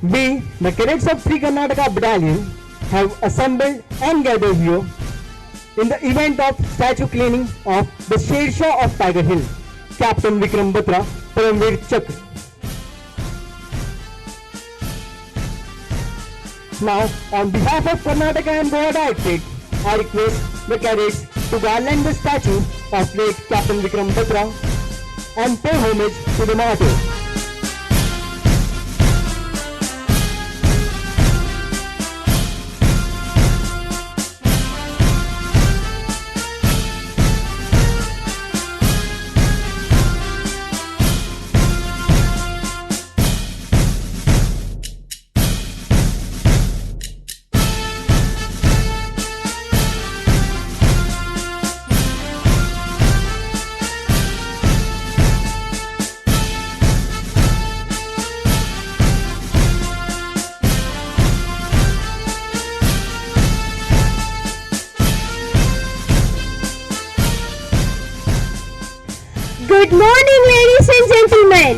We, the cadets of 3 Karnataka Battalion, have assembled and gathered here in the event of statue cleaning of the Sher Shah of Tiger Hill, Captain Vikram Batra, Paramveer Chakra. Now, on behalf of Karnataka and Goa Directorate, I request the cadets to garland the statue of late Captain Vikram Batra and pay homage to the martyr. Good morning, ladies and gentlemen.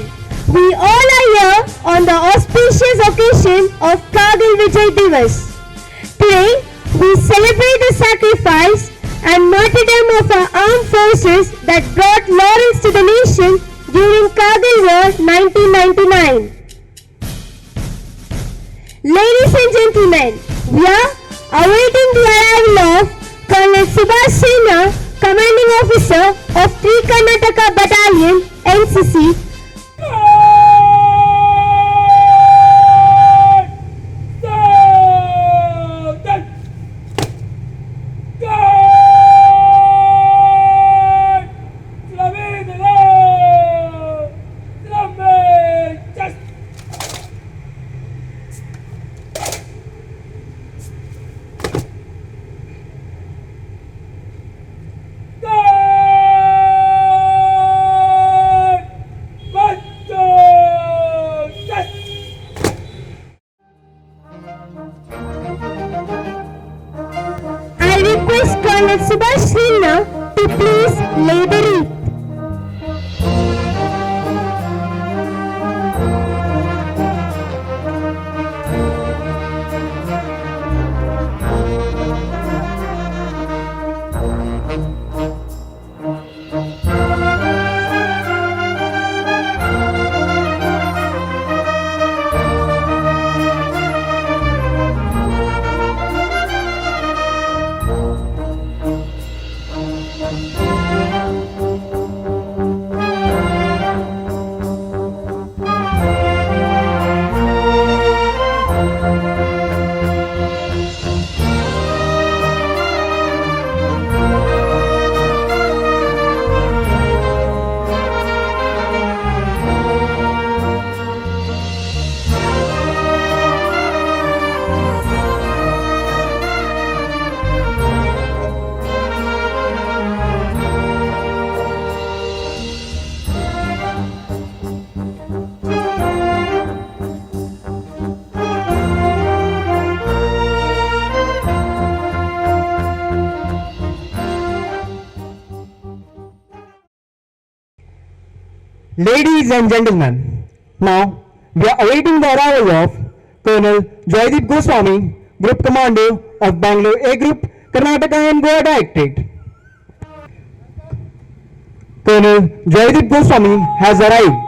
We all are here on the auspicious occasion of Kargil Vijay Divas. Today, we celebrate the sacrifice and martyrdom of our armed forces that brought laurels to the nation during Kargil War 1999. Ladies and gentlemen, we are awaiting the arrival of Colonel Subhash Sena, Commanding Officer of 3 Karnataka Battalion, NCC. I request Colonel Subhash Sena to please lay the wreath. Ladies and gentlemen, now we are awaiting the arrival of Colonel Joydeep Goswami, Group Commander of Bangalore A Group, Karnataka and Goa Directorate. Colonel Joydeep Goswami has arrived.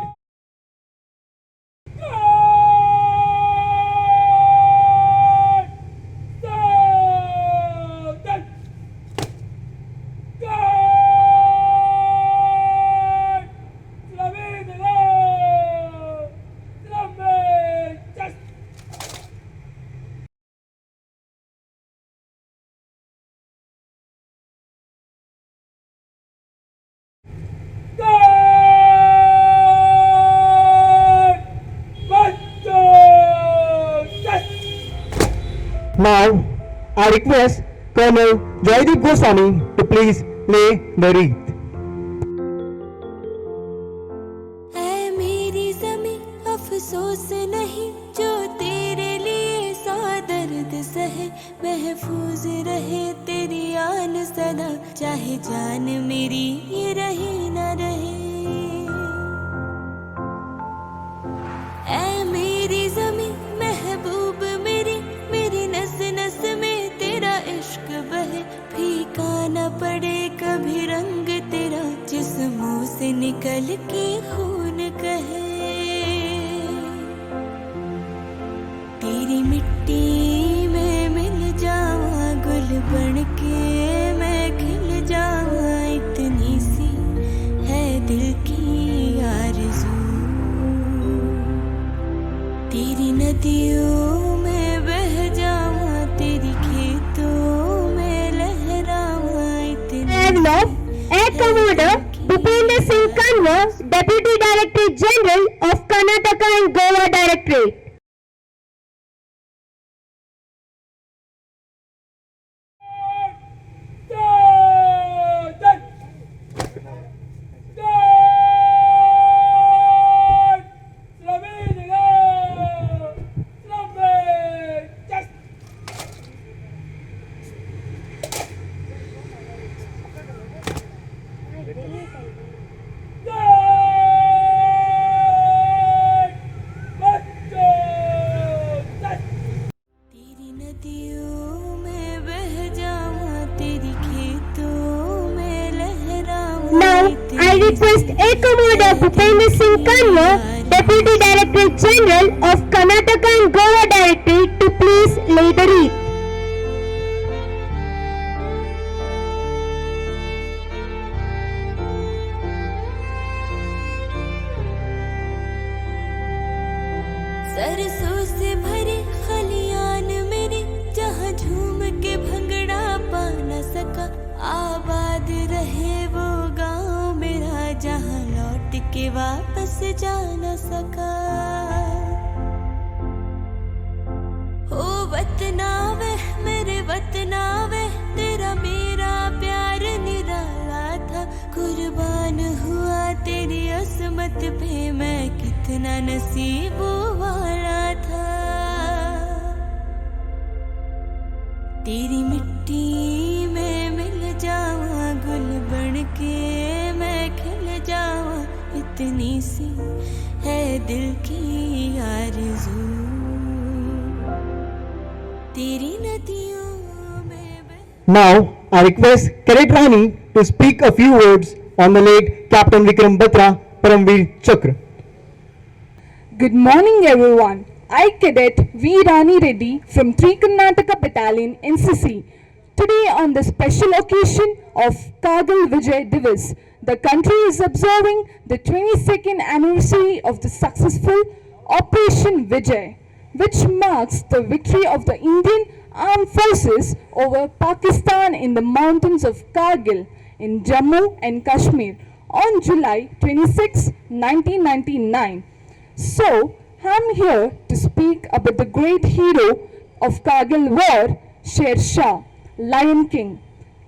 Now, I request Colonel Joydeep Goswami to please lay the wreath. ऐ मेरी ज़मीं अफसोस नहीं जो तेरे लिए सा दर्द सहे, महफूज रहे तेरी आन सदा, चाहे जान मेरी ये रहे न रहे। ऐ मेरी ज़मीं से निकल के खून कहे, तेरी मिट्टी में मिल जाऊं गुल बन के मैं खिल जाऊं, इतनी सी है दिल की आरज़ू। तेरी नदियों में बह जाऊं, तेरी खेतों में लहराऊं, इतनी And now, Air Commodore Bhupender Singh Kanwar, Deputy Director General of Karnataka and Goa Directorate. तेरी नदियों में बह जाऊं, तेरी खेतों में लहराऊं। Now, I request Air Commodore Bhupender Singh Kanwar, Deputy Director General of Karnataka and Goa Directorate to please lay the wreath. सरसों से भरे खलियान मेरे, जहाँ झूम के भंगड़ा पा न सका, आबाद रहे वो गांव मेरा, जहाँ लौट के वापस जा न सका। ओ वतना वे मेरे वतना वे, तेरा मेरा प्यार निराला था, कुर्बान हुआ तेरी असमत पे मैं, कितना नसीबों वाला था। तेरी मिट्टी में मिल जाऊं गुल बन के मैं खिल जाऊं, इतनी सी है दिल की आरज़ू। तेरी नदियों में Now, I request Cadet Rani to speak a few words on the late Captain Vikram Batra, Paramveer Chakra. Good morning everyone. I Cadet V. Rani Reddy from 3 Karnataka Battalion NCC. Today on the special occasion of Kargil Vijay Divas, the country is observing the 22nd anniversary of the successful Operation Vijay, which marks the victory of the Indian Armed Forces over Pakistan in the mountains of Kargil in Jammu and Kashmir on July 26, 1999. So, I'm here to speak about the great hero of Kargil War, Sher Shah, Lion King.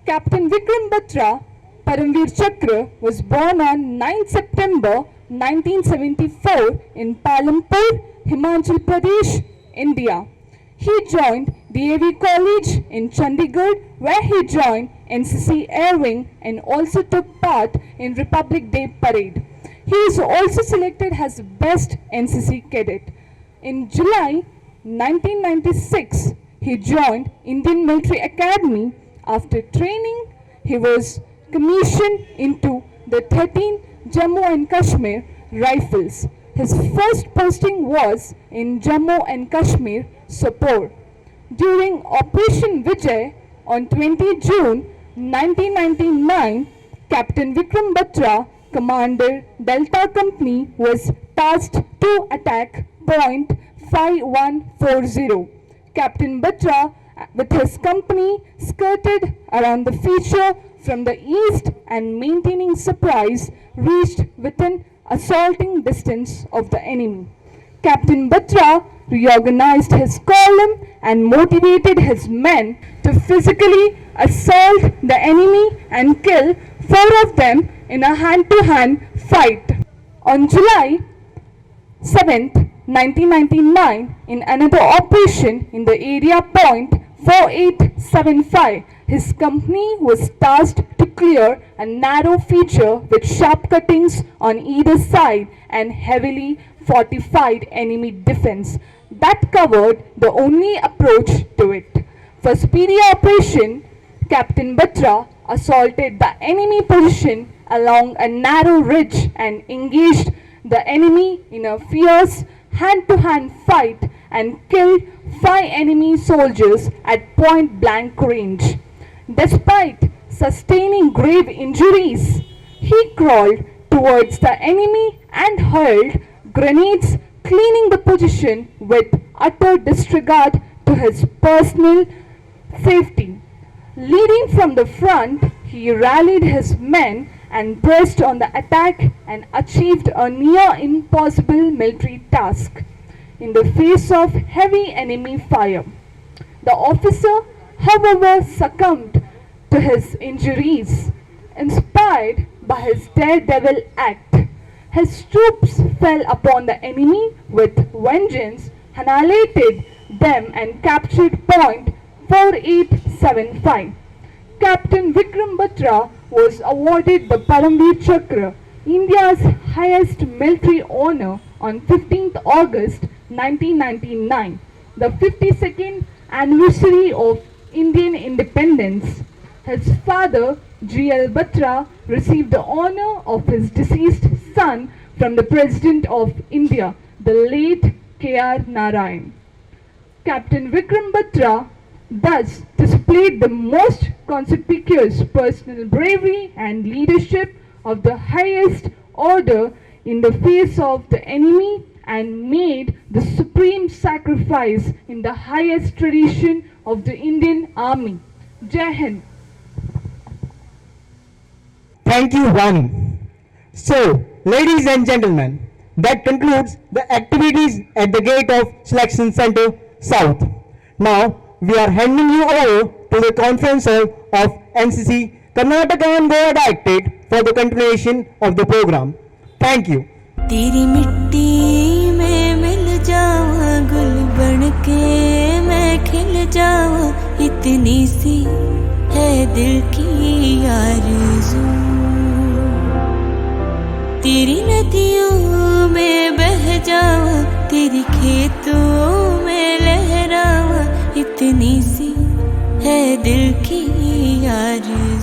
Captain Vikram Batra, Paramveer Chakra, was born on 9 September 1974 in Palampur, Himachal Pradesh, India. He joined DAV College in Chandigarh, where he joined NCC Air Wing and also took part in Republic Day Parade. He is also selected as Best NCC Cadet. In July 1996, he joined Indian Military Academy. After training, he was commissioned into the 13th Jammu and Kashmir Rifles. His first posting was in Jammu and Kashmir, Sopore. During Operation Vijay on 20 June 1999, Captain Vikram Batra, Commander Delta Company, was tasked to attack Point 5140. Captain Batra with his company skirted around the feature from the east and maintaining surprise reached within assaulting distance of the enemy. Captain Batra reorganized his column and motivated his men to physically assault the enemy and kill 4 of them in a hand-to-hand fight. On July 7th, 1999, in another operation in the area Point 4875, his company was tasked to clear a narrow feature with sharp cuttings on either side and heavily fortified enemy defense that covered the only approach to it. For speedy operation, Captain Batra assaulted the enemy position along a narrow ridge and engaged the enemy in a fierce hand-to-hand fight and killed 5 enemy soldiers at point-blank range. Despite sustaining grave injuries, he crawled towards the enemy and hurled grenades, cleaning the position with utter disregard to his personal safety. Leading from the front, he rallied his men and pressed on the attack and achieved a near impossible military task in the face of heavy enemy fire. The officer, however, succumbed to his injuries. Inspired by his daredevil act, his troops fell upon the enemy with vengeance, annihilated them and captured Point 4875. Captain Vikram Batra was awarded the Paramveer Chakra, India's highest military honor, on 15th August 1999, the 52nd anniversary of Indian independence. His father, G.L. Batra, received the honor of his deceased son from the President of India, the late K.R. Narayan. Captain Vikram Batra thus displayed the most conspicuous personal bravery and leadership of the highest order in the face of the enemy and made the supreme sacrifice in the highest tradition of the Indian Army. Jai Hind. Thank you, Vani. So, ladies and gentlemen, that concludes the activities at the gate of Selection Center South. Now, we are handing you over to the conference hall of NCC Karnataka and Goa Directorate for the continuation of the program. Thank you. तेरी मिट्टी में मिल जावा गुल बनके मैं खिल जावा इतनी सी है दिल की आरज़ू तेरी नदियों में बह जावा तेरी खेतों में लहरावा इतनी सी है दिल की आरज़ू